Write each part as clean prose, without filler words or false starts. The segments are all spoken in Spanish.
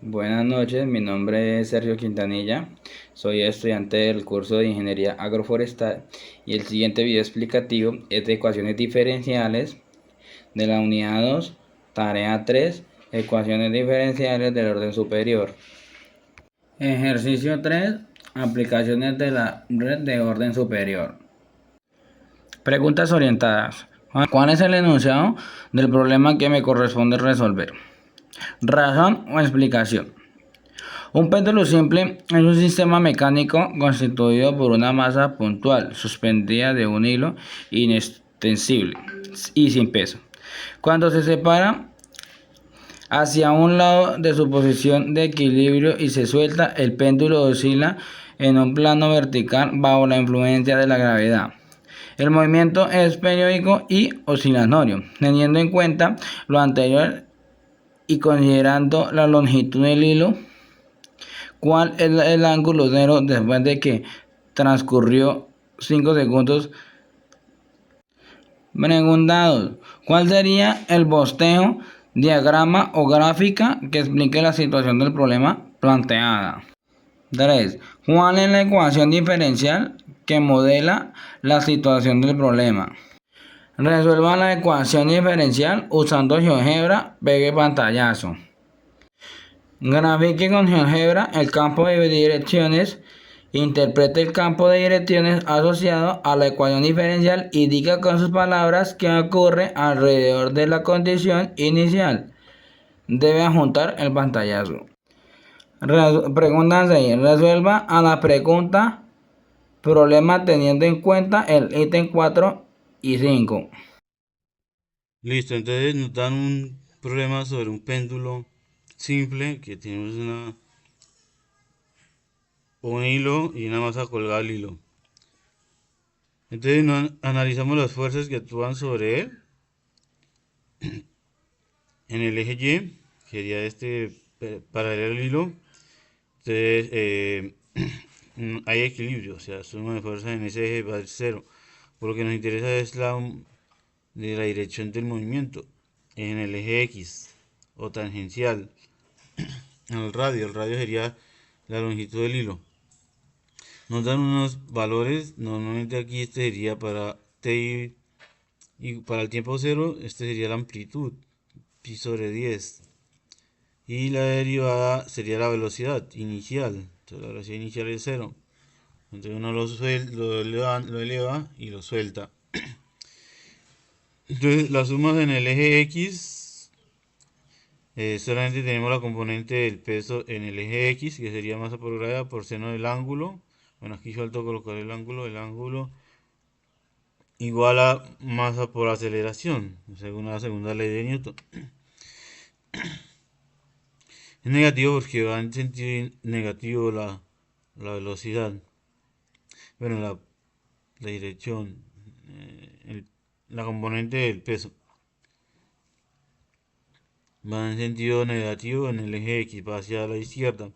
Buenas noches, mi nombre es Sergio Quintanilla, soy estudiante del curso de Ingeniería Agroforestal y el siguiente video explicativo es de ecuaciones diferenciales de la unidad 2, tarea 3, ecuaciones diferenciales del orden superior. Ejercicio 3, aplicaciones de la red de orden superior. Preguntas orientadas. ¿Cuál es el enunciado del problema que me corresponde resolver? Razón o explicación. Un péndulo simple es un sistema mecánico constituido por una masa puntual, suspendida de un hilo inextensible y sin peso. Cuando se separa hacia un lado de su posición de equilibrio y se suelta, el péndulo oscila en un plano vertical bajo la influencia de la gravedad. El movimiento es periódico y oscilatorio. Teniendo en cuenta lo anterior y considerando la longitud del hilo, ¿cuál es el ángulo cero después de que transcurrió 5 segundos? Preguntados. ¿Cuál sería el bosquejo, diagrama o gráfica que explique la situación del problema planteada? 3. ¿Cuál es la ecuación diferencial que modela la situación del problema? Resuelva la ecuación diferencial usando GeoGebra, pegue pantallazo. Grafique con GeoGebra el campo de direcciones. Interprete el campo de direcciones asociado a la ecuación diferencial y diga con sus palabras qué ocurre alrededor de la condición inicial. Debe adjuntar el pantallazo. Pregunta 6. Resuelva a la pregunta problema teniendo en cuenta el ítem 4 y 5. Listo, entonces nos dan un problema sobre un péndulo simple que tenemos un hilo y una masa colgada al hilo. Entonces analizamos las fuerzas que actúan sobre él en el eje Y, que sería paralelo al hilo. Entonces hay equilibrio, o sea, suma de fuerzas en ese eje va a ser cero. Por lo que nos interesa es de la dirección del movimiento en el eje X o tangencial al radio. El radio sería la longitud del hilo. Nos dan unos valores, normalmente aquí este sería para t y para el tiempo cero, este sería la amplitud, pi sobre 10. Y la derivada sería la velocidad inicial, entonces la velocidad inicial es cero. Entonces uno lo eleva y lo suelta. Entonces las sumas en el eje X, solamente tenemos la componente del peso en el eje X, que sería masa por gravedad por seno del ángulo. Bueno, aquí falta colocar el ángulo igual a masa por aceleración, según la segunda ley de Newton. Es negativo porque va en sentido negativo la velocidad, bueno, la dirección, la componente del peso. Va en sentido negativo en el eje X, va hacia la izquierda.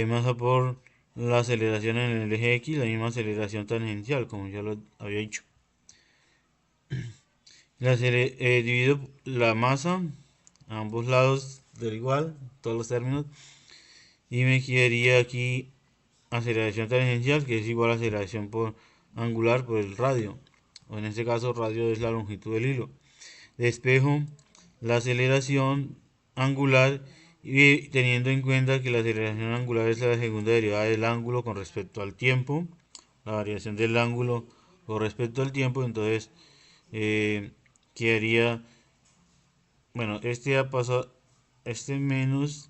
Masa por la aceleración en el eje X, la misma aceleración tangencial, como ya lo había dicho. Divido la masa a ambos lados del igual, todos los términos, y me quedaría aquí aceleración tangencial, que es igual a aceleración por angular por el radio, o en este caso radio es la longitud del hilo. Despejo la aceleración angular y teniendo en cuenta que la aceleración angular es la segunda derivada del ángulo con respecto al tiempo, la variación del ángulo con respecto al tiempo, entonces quedaría, bueno, este ya pasa, este menos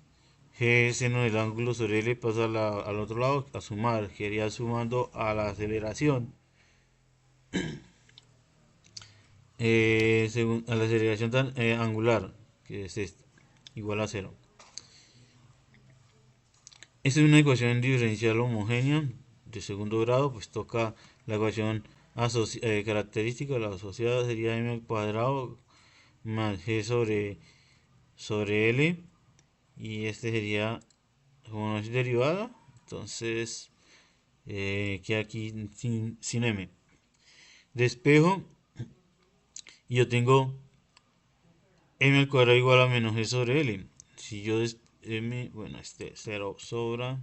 g seno del ángulo sobre L pasa al otro lado a sumar, quedaría sumando a la aceleración, según, a la aceleración angular, que es esta, igual a cero. Esta es una ecuación diferencial homogénea de segundo grado, pues toca la ecuación característica, la asociada sería m al cuadrado más g sobre L, y este sería, como no es derivada, entonces queda aquí sin m. Despejo y yo tengo m al cuadrado igual a menos g sobre L. Si yo m, bueno, este 0 sobra,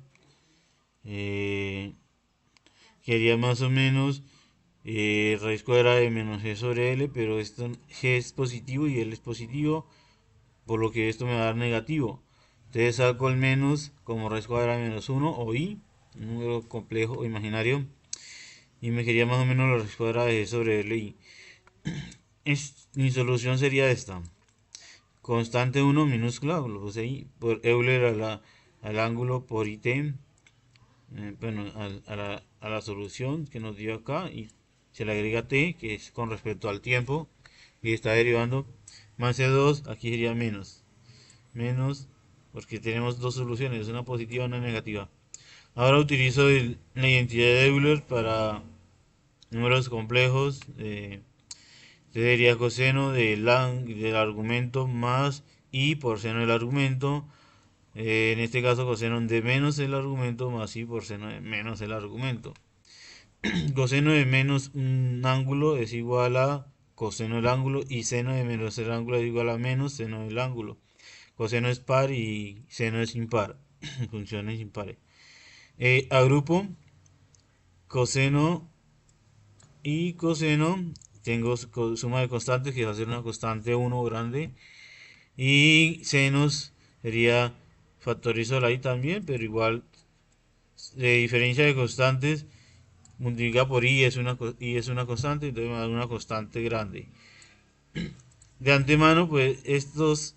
quedaría más o menos raíz cuadrada de menos g sobre l, pero esto g es positivo y l es positivo, por lo que esto me va a dar negativo. Entonces saco el menos como raíz cuadrada de menos 1 o i, un número complejo o imaginario, y me quedaría más o menos la raíz cuadrada de g sobre l i. Mi solución sería esta. Constante 1 minúscula, lo puse ahí, por Euler al ángulo por IT, bueno, a la solución que nos dio acá, y se le agrega t, que es con respecto al tiempo, y está derivando, más c2, aquí sería menos, porque tenemos dos soluciones, una positiva y una negativa. Ahora utilizo la identidad de Euler para números complejos. Sería coseno del argumento más i por seno del argumento. En este caso coseno de menos el argumento más i por seno de menos el argumento. Coseno de menos un ángulo es igual a coseno del ángulo, y seno de menos el ángulo es igual a menos seno del ángulo. Coseno es par y seno es impar. Funciones impares. Agrupo coseno y coseno. Tengo suma de constantes, que va a ser una constante 1 grande. Y senos sería, factorizo la i también, pero igual, de diferencia de constantes, multiplica por i es una constante, entonces me da una constante grande. De antemano, pues estos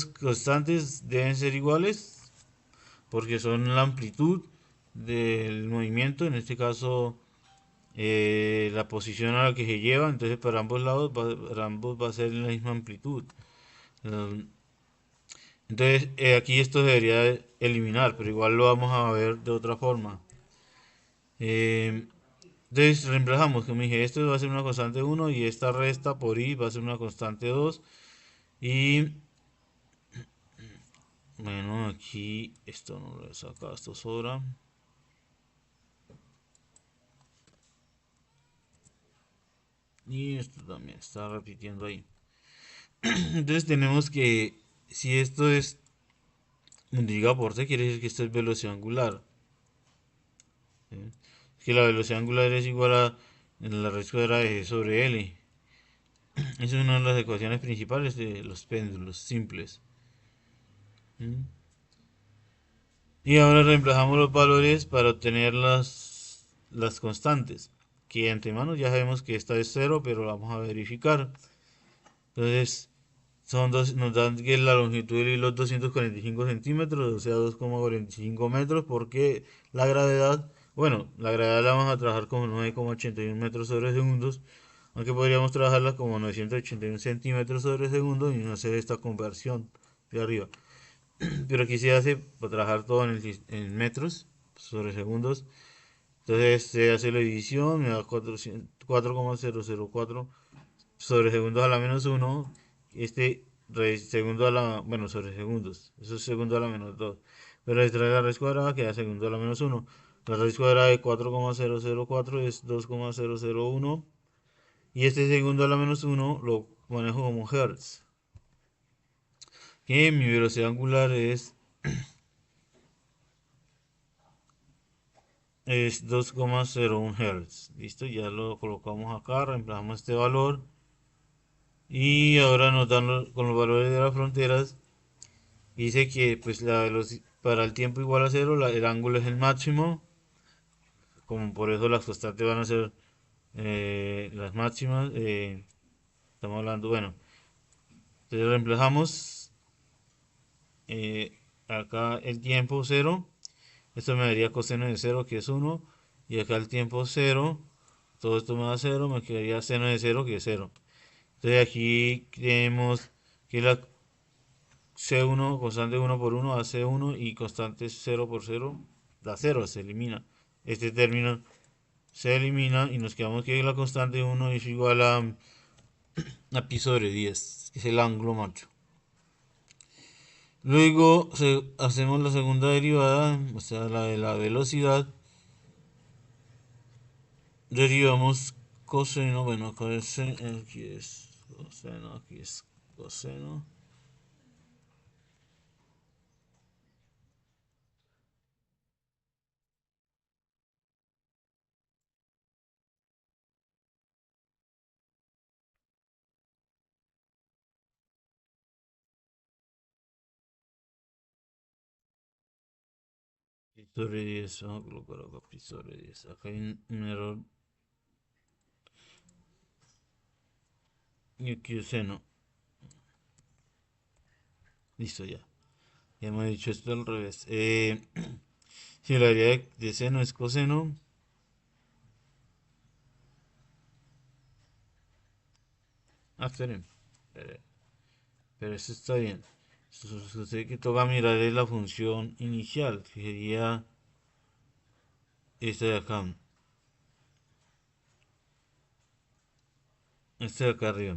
constantes deben ser iguales, porque son la amplitud del movimiento, en este caso la posición a la que se lleva, entonces para ambos lados, para ambos va a ser la misma amplitud. Entonces aquí esto debería eliminar, pero igual lo vamos a ver de otra forma. Entonces reemplazamos, como dije, esto va a ser una constante 1 y esta resta por i va a ser una constante 2. Y bueno, aquí esto no lo he sacado, esto sobra. Y esto también está repitiendo ahí. Entonces tenemos que, si esto es multiplicado por t, quiere decir que esto es velocidad angular. ¿Sí? Que la velocidad angular es igual a la raíz cuadrada de g sobre l. Esa es una de las ecuaciones principales de los péndulos simples. ¿Sí? Y ahora reemplazamos los valores para obtener las constantes, que de antemano ya sabemos que esta es 0, pero la vamos a verificar. Entonces, nos dan que la longitud del hilo es 245 centímetros, o sea 2,45 metros, porque la gravedad, bueno, la gravedad la vamos a trabajar como 9,81 metros sobre segundos, aunque podríamos trabajarla como 981 centímetros sobre segundo y no hacer esta conversión de arriba. Pero aquí se hace para trabajar todo en metros sobre segundos. Entonces se hace la división, me da 4,004 sobre segundos a la menos 1. Segundo a la, bueno, sobre segundos. Eso es segundo a la menos 2. Pero extraer la raíz cuadrada queda segundo a la menos 1. La raíz cuadrada de 4,004 es 2,001. Y este segundo a la menos 1 lo manejo como hertz. Que mi velocidad angular es 2,01 Hz. Listo, ya lo colocamos acá, reemplazamos este valor. Y ahora nos dan con los valores de las fronteras. Dice que pues la velocidad para el tiempo igual a cero, el ángulo es el máximo. Como por eso las constantes van a ser las máximas. Estamos hablando, bueno. Entonces reemplazamos acá el tiempo 0. Esto me daría coseno de 0, que es 1. Y acá el tiempo 0. Todo esto me da 0. Me quedaría seno de 0, que es 0. Entonces aquí tenemos que la C1, constante 1 por 1 da C1 y constante 0 por 0 da 0, se elimina. Este término se elimina y nos quedamos que la constante 1 es igual a pi sobre 10, que es el ángulo macho. Luego hacemos la segunda derivada, o sea, la de la velocidad. Derivamos coseno, bueno, aquí es coseno, aquí es coseno. Pi sobre 10, vamos a colocar acá pi sobre 10. Acá hay un error. Y aquí el seno. Listo ya. Ya hemos dicho esto al revés. Si la área de seno es coseno. Ah, esperen. Eh, Pero esto está bien. Sucede que toca mirar es la función inicial, que sería esta de acá. Esta de acá arriba.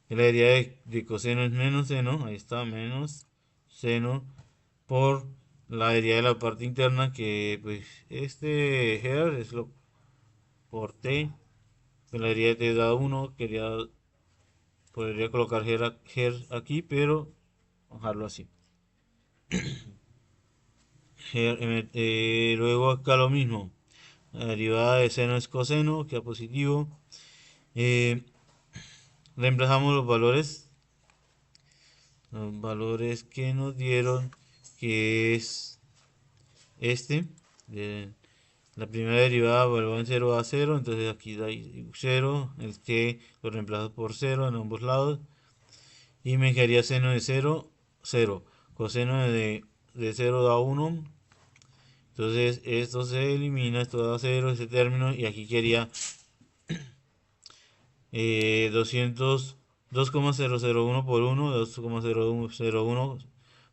La área de coseno es menos seno. Ahí está, menos seno por la área de la parte interna, que pues este here es lo por t. Pues la área de dado 1 podría colocar here aquí, pero dejarlo así. Luego acá lo mismo. La derivada de seno es coseno, queda positivo. Eh, Reemplazamos los valores que nos dieron, que es este. De la primera derivada vuelve en 0 a 0, entonces aquí da 0, el que lo reemplazo por 0 en ambos lados. Y me quedaría seno de 0, 0. Coseno de 0 da 1. Entonces esto se elimina, esto da 0, ese término. Y aquí quería 202,001 por 1, 2,001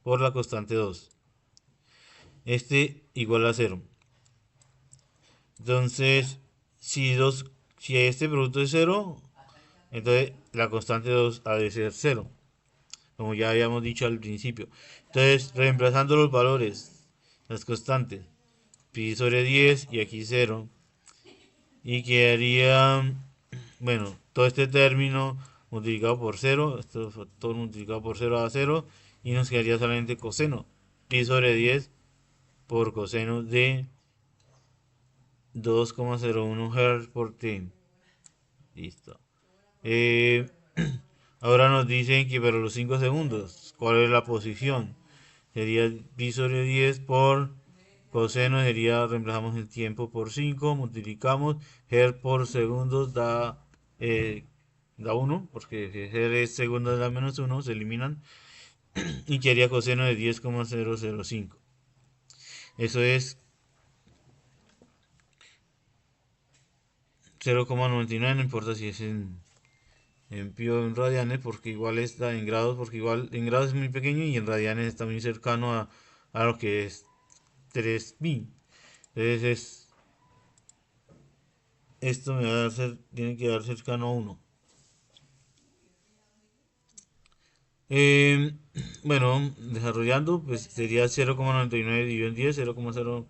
por la constante 2. Este igual a 0. Entonces, si este producto es 0, entonces la constante 2 ha de ser 0, como ya habíamos dicho al principio. Entonces, reemplazando los valores, las constantes, pi sobre 10 y aquí 0, y quedaría, bueno, todo este término multiplicado por 0, esto todo multiplicado por 0 a 0, y nos quedaría solamente coseno, pi sobre 10 por coseno de 2,01 Hz por t. Listo. Eh, Ahora nos dicen que para los 5 segundos, ¿cuál es la posición? Sería pi sobre 10 por coseno, sería, reemplazamos el tiempo por 5, multiplicamos, Hz por segundos da 1, porque Hz es segundos da menos 1, se eliminan, y quedaría coseno de 10,005. Eso es 0,99, no importa si es en pi o en radianes, porque igual está en grados, porque igual en grados es muy pequeño y en radianes está muy cercano a lo que es 3 pi. Entonces esto me va a dar, tiene que dar cercano a 1. Eh, bueno, desarrollando, pues sería 0,99 dividido en 10, 0,0.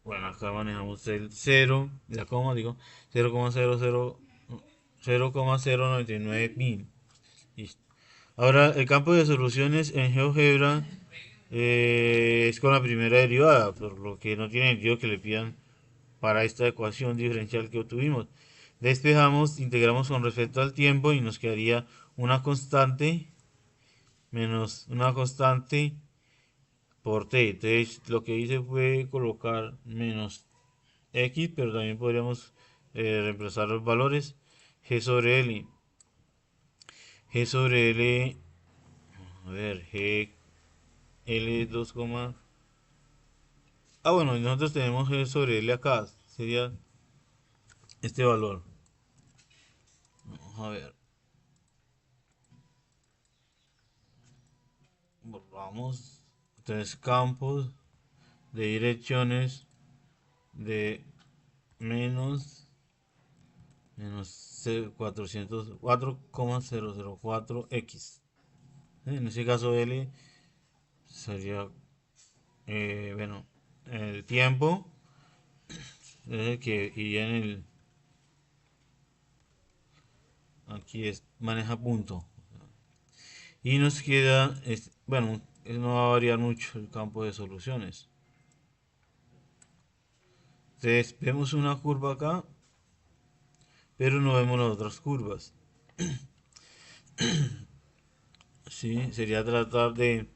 Bueno, acá manejamos el 0, la coma, digo, 0,99 pi. Listo. Ahora, el campo de soluciones en GeoGebra es con la primera derivada, por lo que no tiene sentido que le pidan para esta ecuación diferencial que obtuvimos. Despejamos, integramos con respecto al tiempo y nos quedaría una constante menos una constante por t. Entonces lo que hice fue colocar menos x, pero también podríamos reemplazar los valores. G sobre L. G sobre L. A ver, G L 2, bueno, nosotros tenemos G sobre L acá. Sería este valor. Vamos a ver. Borramos. Entonces campos de direcciones de menos 404,004x. En ese caso L sería, bueno, el tiempo es el que iría en el, aquí maneja punto. Y nos queda, bueno, no va a variar mucho el campo de soluciones. Entonces vemos una curva acá, pero no vemos las otras curvas. Sí, sería tratar de,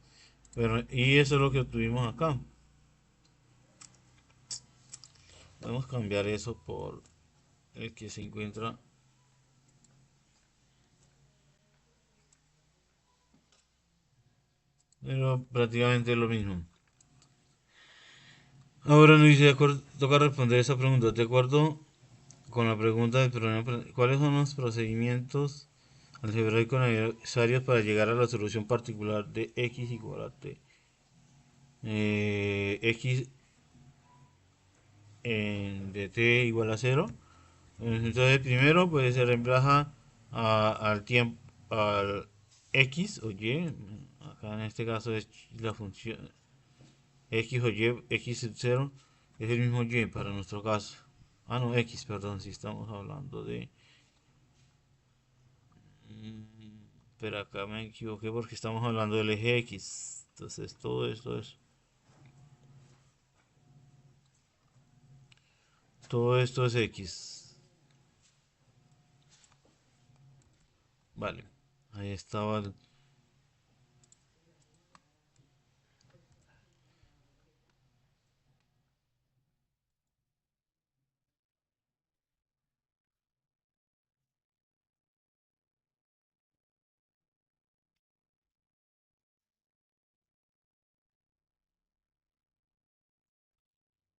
bueno, y eso es lo que obtuvimos acá. podemos cambiar eso por el que se encuentra, pero prácticamente lo mismo. Ahora nos dice, toca responder esa pregunta. De acuerdo con la pregunta del problema, ¿cuáles son los procedimientos algebraicos necesarios para llegar a la solución particular de x igual a t? X de t igual a 0. Entonces primero pues se reemplaza al tiempo, al x o y. Acá en este caso es la función x o y, x sub 0 es el mismo y para nuestro caso. Ah, no, x, perdón, si estamos hablando de... pero acá me equivoqué porque estamos hablando del eje x. Entonces todo esto es x. Vale, ahí estaba.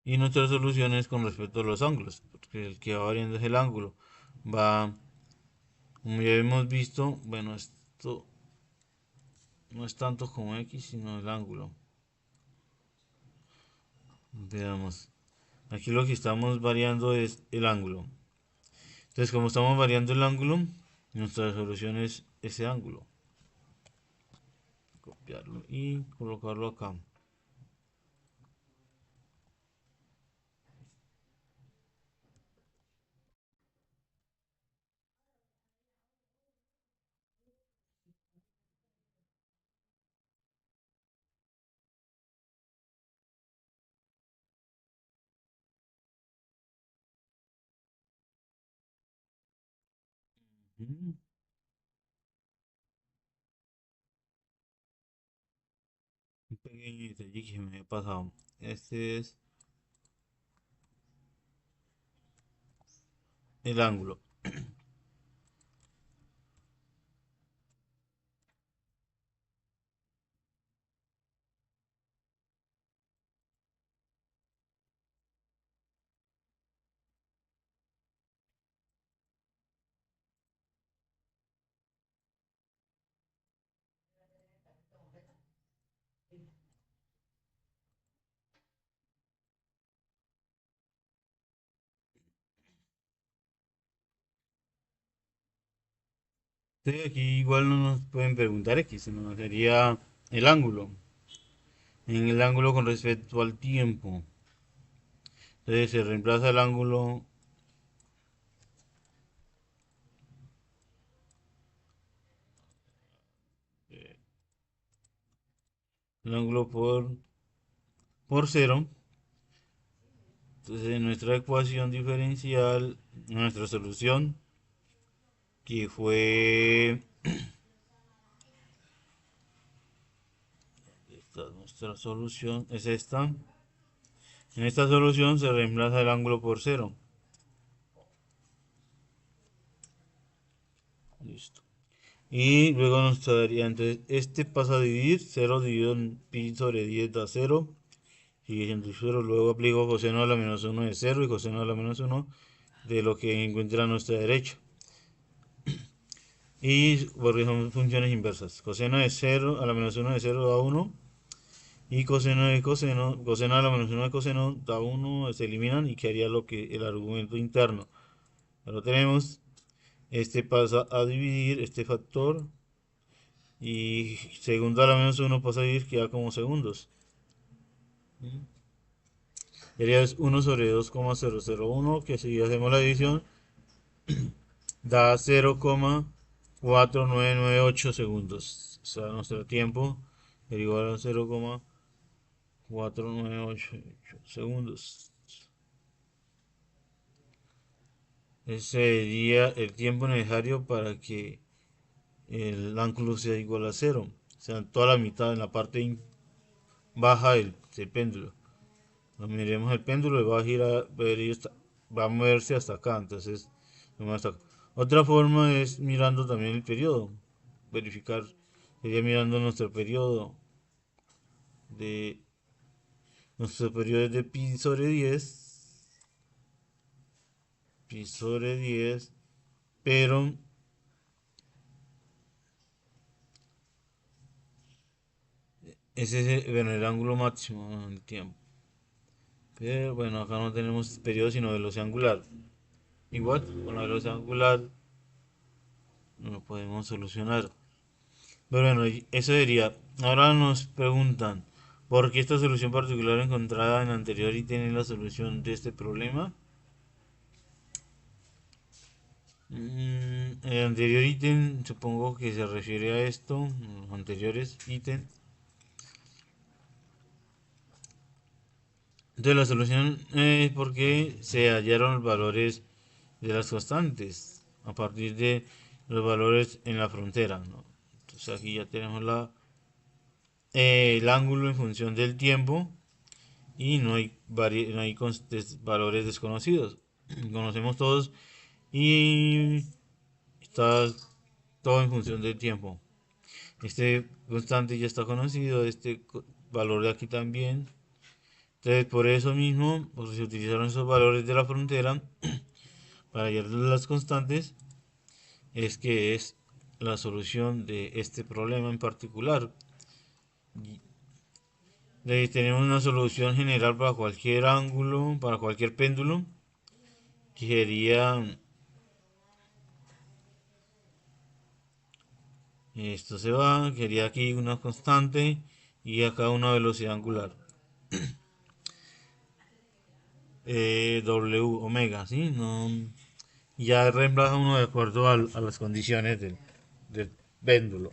Y nuestras soluciones con respecto a los ángulos, porque el que va variando es el ángulo. Va, como ya hemos visto, bueno, esto no es tanto como x, sino el ángulo. Veamos. Aquí lo que estamos variando es el ángulo. Entonces, como estamos variando el ángulo, nuestra solución es ese ángulo. Copiarlo y colocarlo acá. Un pequeño detalle que me ha pasado. Este es el ángulo. Entonces aquí igual no nos pueden preguntar x, sino sería el ángulo. En el ángulo con respecto al tiempo. Entonces se reemplaza el ángulo por cero. Entonces en nuestra ecuación diferencial, nuestra solución, que fue nuestra solución, es esta. En esta solución se reemplaza el ángulo por cero. Listo. Y luego nos daría, entonces este pasa a dividir, 0 dividido en pi sobre 10 da 0. Sigue siendo 0. Luego aplico coseno a la menos 1 de 0 y coseno a la menos 1 de lo que encuentra a nuestra derecha. Y porque son funciones inversas. Coseno de 0 a la menos 1 de 0 da 1. Y coseno de coseno a la menos 1 de coseno da 1, se eliminan y quedaría lo que el argumento interno. Ahora tenemos, este pasa a dividir este factor y segundo a la menos 1 pasa a dividir, queda como segundos. Sería 1 sobre 2,001, que si hacemos la división da 0,4998 segundos. O sea, nuestro tiempo es igual a 0,4998 segundos. Ese sería el tiempo necesario para que el ángulo sea igual a 0. O sea, toda la mitad en la parte baja del péndulo. Miremos el péndulo y va a girar, va a moverse hasta acá, entonces hasta acá. Otra forma es mirando también el periodo, verificar, sería mirando de nuestro periodo es de pi sobre 10, pero ese es bueno, el ángulo máximo del tiempo. Pero bueno, acá no tenemos periodo sino velocidad angular. Igual, con la velocidad angular no lo podemos solucionar. Pero bueno, eso sería. Ahora nos preguntan, ¿por qué esta solución particular encontrada en el anterior y tiene la solución de este problema? El anterior ítem supongo que se refiere a esto, los anteriores ítems. Entonces la solución es porque se hallaron los valores de las constantes a partir de los valores en la frontera, ¿no? Entonces aquí ya tenemos el ángulo en función del tiempo y no hay valores desconocidos. Conocemos todos y está todo en función del tiempo. Este constante ya está conocido, este valor de aquí también. Entonces, por eso mismo, pues, se utilizaron esos valores de la frontera para hallar las constantes. Es que es la solución de este problema en particular. Tenemos una solución general para cualquier ángulo, para cualquier péndulo, que sería esto se va, quería aquí una constante y acá una velocidad angular. W omega, ¿sí? No, ya reemplaza uno de acuerdo a las condiciones del péndulo.